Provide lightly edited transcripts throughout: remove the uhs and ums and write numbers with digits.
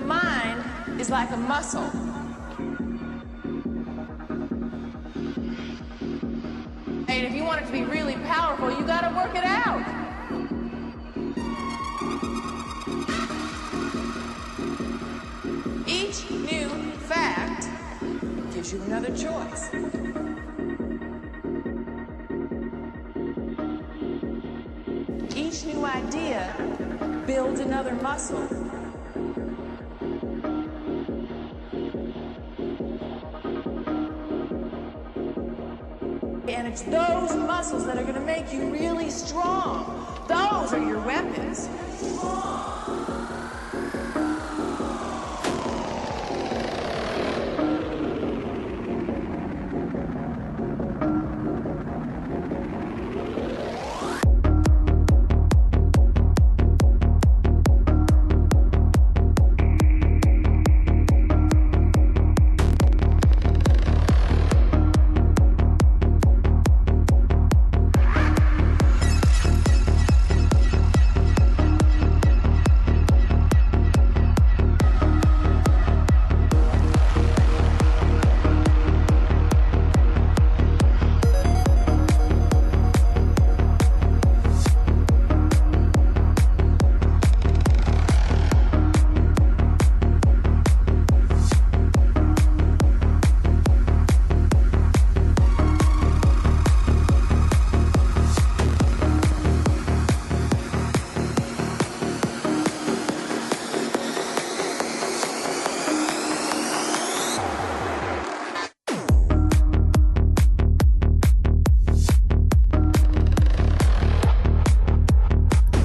mind is like a muscle. And if you want it to be really powerful, you gotta work it out. Each new fact gives you another choice. Each new idea builds another muscle. And it's those muscles that are going to make you really strong. Those are your weapons.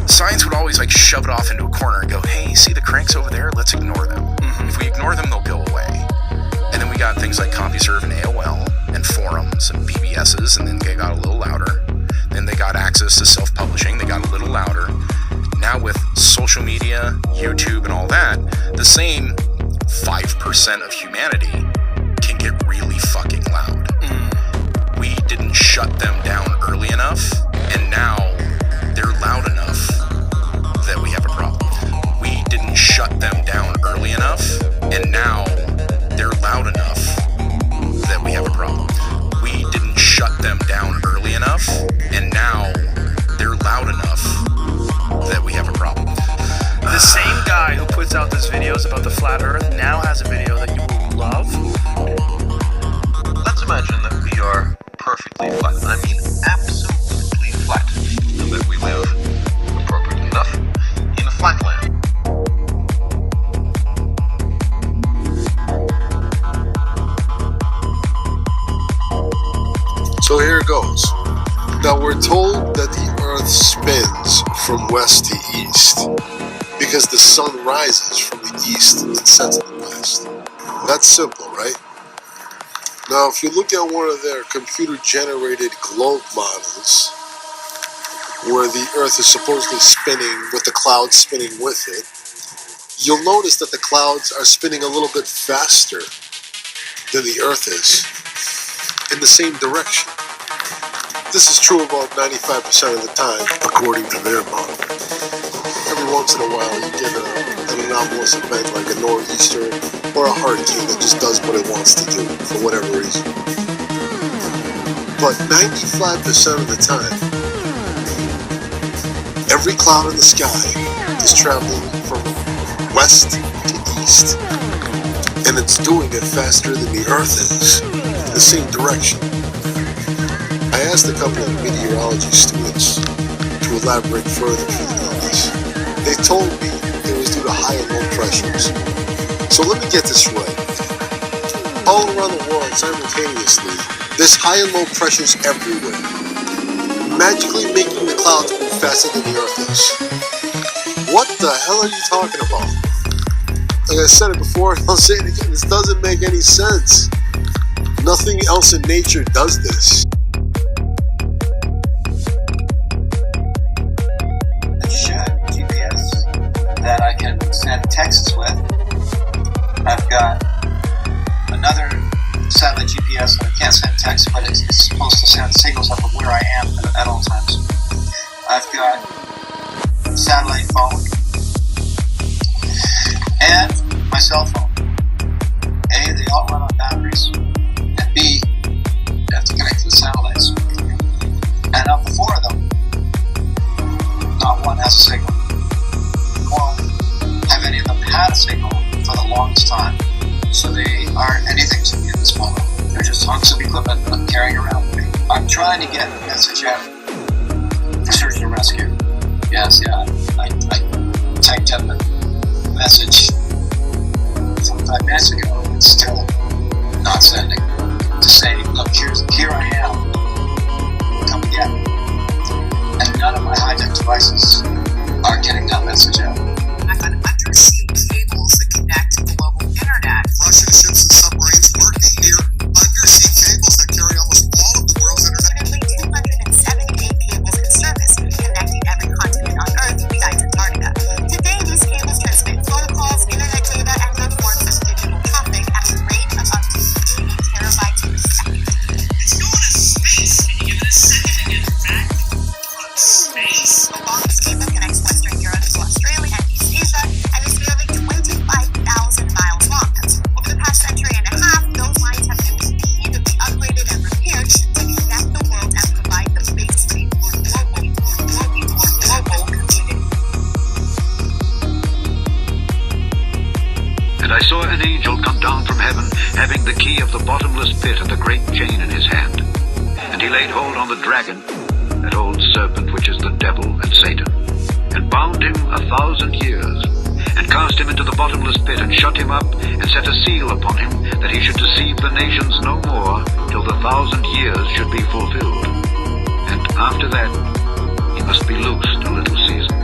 Science would always like shove it off into a corner and go, hey, see the cranks over there? Let's ignore them. If we ignore them, they'll go away. And then we got things like CompuServe and AOL and forums and BBSs, and then they got a little louder. Then they got access to self-publishing. They got a little louder. Now with social media, YouTube, and all that, the same 5% of humanity can get really fucking loud. We didn't shut them down early enough, and now they're loud enough that we have a problem. We didn't shut them down early enough, and now they're loud enough that we have a problem. We didn't shut them down early enough, and now they're loud enough that we have a problem. The same guy who puts out those videos about the flat earth now has a video that you will love. Let's imagine that we are perfectly flat. I mean absolutely flat. And that we live, appropriately enough, in a flat land. So here it goes. Now we're told that the earth spins from west to east because the sun rises from the east and sets in the west. That's simple, right? Now if you look at one of their computer-generated globe models, where the earth is supposedly spinning with the clouds spinning with it, you'll notice that the clouds are spinning a little bit faster than the earth is in the same direction. This is true about 95% of the time, according to their model. Every once in a while you get an anomalous event like a nor'easter or a hurricane that just does what it wants to do for whatever reason. But 95% of the time, every cloud in the sky is traveling from west to east, and it's doing it faster than the earth is, in the same direction. I asked a couple of meteorology students to elaborate further on this. They told me it was due to high and low pressures. So let me get this right. All around the world simultaneously, there's high and low pressures everywhere, magically making the clouds move faster than the earth is. What the hell are you talking about? Like I said it before, and I'll say it again, this doesn't make any sense. Nothing else in nature does this. GPS that I can send texts with. I've got another satellite GPS that I can't send texts, but it's supposed to send signals up of where I am at all times. I've got satellite phone, and longest time. So they aren't anything to me at this moment. They're just hunks of equipment that I'm carrying around with me. I'm trying to get a message out for search and rescue. Yes, yeah. I typed up a message 5 minutes ago. It's still not sending. To say, look, here I am. Come get me. And none of my high-tech devices are getting that message out. I've got undersea cables that connect to the global internet. Russian ships and submarines working near undersea cables that carry almost all of the world's internet. Nearly 278 cables in service, connecting every continent on Earth besides Antarctica. Today, these cables transmit phone calls, internet data, and other forms of digital traffic at a rate of up to 80 terabytes per second. It's going to space, and you give it a second to get back from space. The longest cable connects Western Europe to Australia and East Asia, and is nearly 25,000 miles long. Over the past century and a half, those lines have been repeatedly upgraded and repaired to connect the world and provide the base rate for global community. And I saw an angel come down from heaven, having the key of the bottomless pit and the great chain in his hand. And he laid hold on the dragon, that old serpent which is the devil and Satan, and bound him 1,000 years, and cast him into the bottomless pit, and shut him up, and set a seal upon him, that he should deceive the nations no more, till the 1,000 years should be fulfilled. And after that he must be loosed a little season.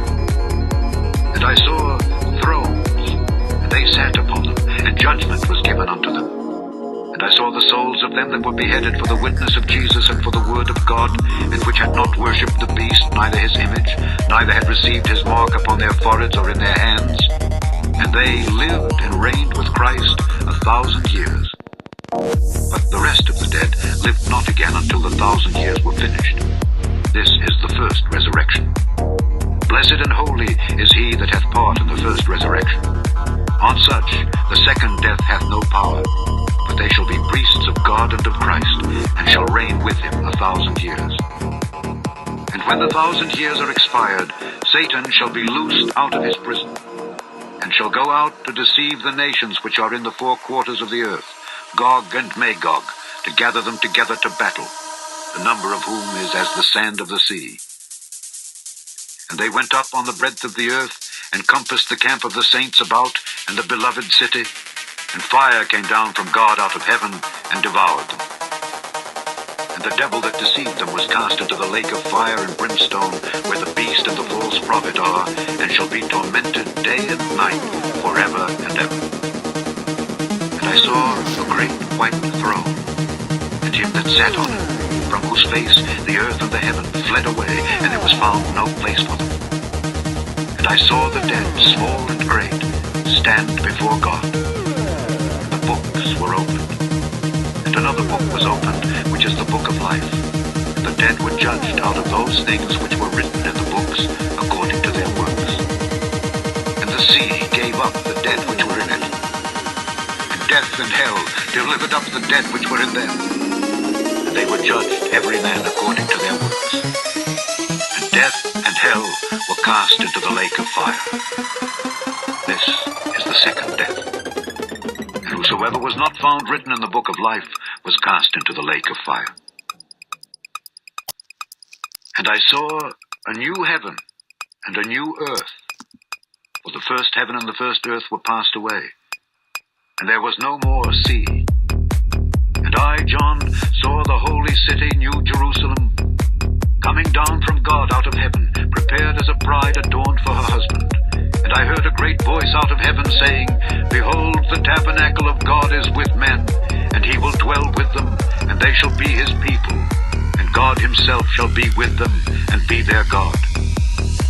And I saw thrones, and they sat upon them, and judgment was given unto them. And I saw the souls of them that were beheaded for the witness of Jesus and for the word of God, and which had not worshipped the beast, neither his image, neither had received his mark upon their foreheads or in their hands. And they lived and reigned with Christ 1,000 years. But the rest of the dead lived not again until the 1,000 years were finished. This is the first resurrection. Blessed and holy is he that hath part in the first resurrection. On such the second death hath no power, but they shall be priests of God and of Christ, and shall reign with him 1,000 years. And when the 1,000 years are expired, Satan shall be loosed out of his prison, and shall go out to deceive the nations which are in the 4 quarters of the earth, Gog and Magog, to gather them together to battle, the number of whom is as the sand of the sea. And they went up on the breadth of the earth, and compassed the camp of the saints about, and the beloved city, and fire came down from God out of heaven, and devoured them. And the devil that deceived them was cast into the lake of fire and brimstone, where the beast and the false prophet are, and shall be tormented day and night forever and ever. And I saw a great white throne, and him that sat on it, from whose face the earth and the heaven fled away, and there was found no place for them. And I saw the dead, small and great, stand before God. The books were opened, and another book was opened, which is the book of life. And the dead were judged out of those things which were written in the books, according to their works. And the sea gave up the dead which were in it. And death and hell delivered up the dead which were in them. And they were judged, every man according to their works. And death and hell were cast into the lake of fire. This is the second death. And whosoever was not found written in the book of life was cast into the lake of fire. And I saw a new heaven and a new earth, for the first heaven and the first earth were passed away, and there was no more sea. And I, John, saw the holy city, New Jerusalem, coming down from God out of heaven, prepared as a bride adorned for her husband. And I heard a great voice out of heaven saying, Behold, the tabernacle of God is with men, and he will dwell with them, and they shall be his people. And God himself shall be with them, and be their God.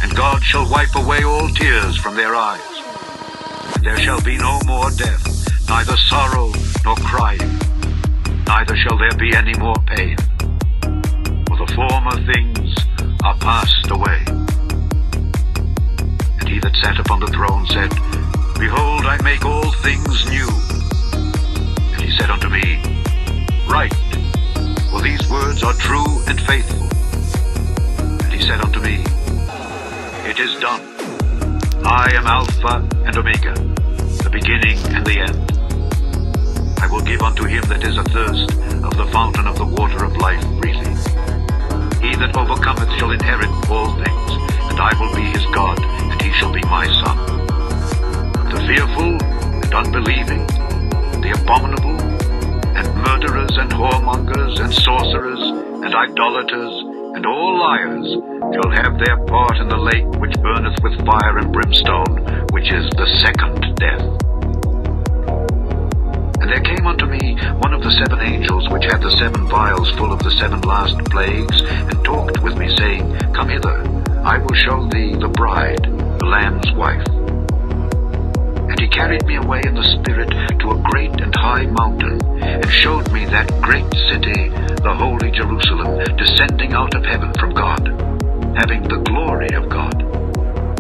And God shall wipe away all tears from their eyes. And there shall be no more death, neither sorrow nor crying, neither shall there be any more pain. For the former things are passed away. And he that sat upon the throne said, Behold, I make all things new. And he said unto me, Write, for these words are true and faithful. And he said unto me, It is done. I am Alpha and Omega, the beginning and the him that is athirst of the fountain of the water of life freely. He that overcometh shall inherit all things, and I will be his God, and he shall be my son. The fearful and unbelieving, the abominable, and murderers, and whoremongers, and sorcerers, and idolaters, and all liars shall have their part in the lake which burneth with fire and brimstone, which is the second death. And there came unto me one of the 7 angels which had the 7 vials full of the 7 last plagues, and talked with me, saying, Come hither, I will show thee the bride, the Lamb's wife. And he carried me away in the Spirit to a great and high mountain, and showed me that great city, the holy Jerusalem, descending out of heaven from God, having the glory of God.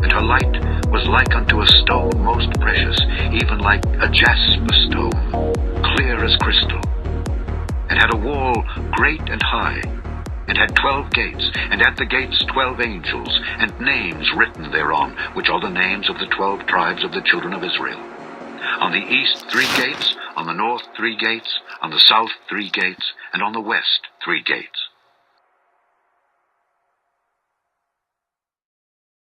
And her light was like unto a stone most precious, even like a jasper stone, clear as crystal, and had a wall great and high, and had 12 gates, and at the gates 12 angels, and names written thereon, which are the names of the 12 tribes of the children of Israel. On the east 3 gates, on the north 3 gates, on the south 3 gates, and on the west 3 gates.